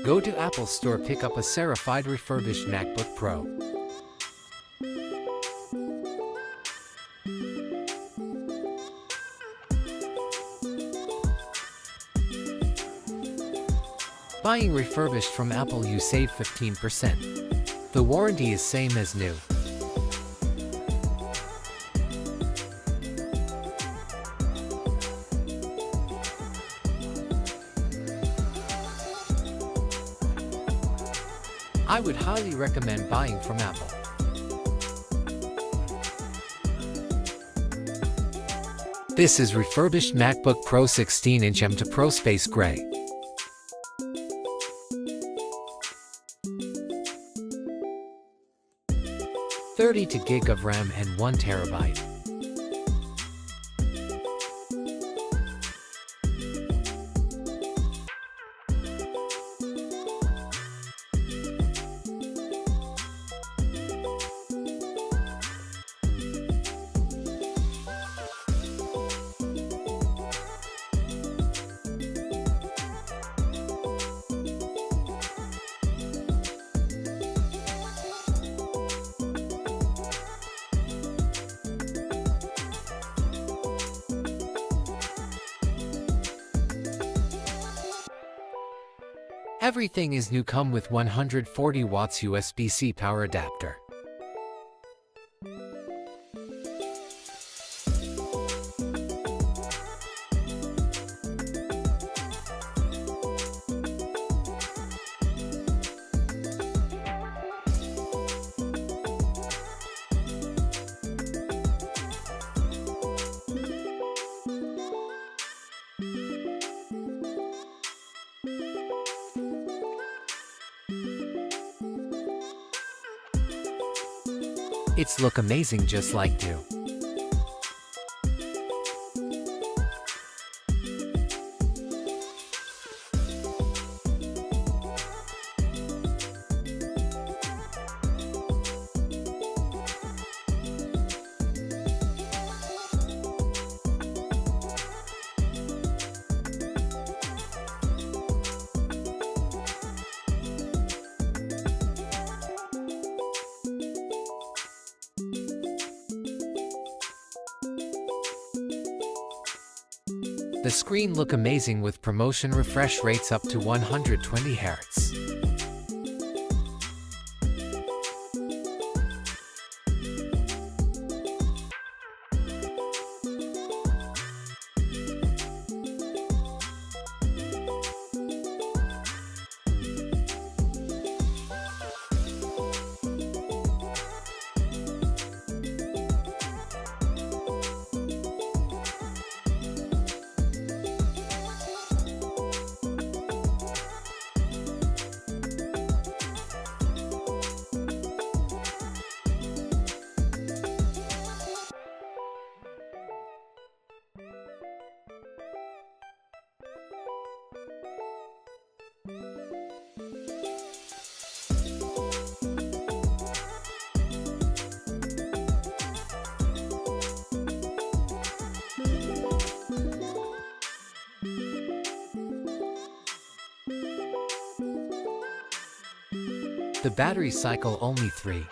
Go to Apple Store, pick up a certified refurbished MacBook Pro. Buying refurbished from Apple, you save 15%. The warranty is same as new. I would highly recommend buying from Apple. This is refurbished MacBook Pro 16-inch M2 Pro Space Gray. (32 gig of RAM and 1 terabyte). Everything is new. Come with 140 watts USB-C power adapter. It's look amazing just like new. The screen look amazing with promotion refresh rates up to 120 Hz. The battery cycle only 3.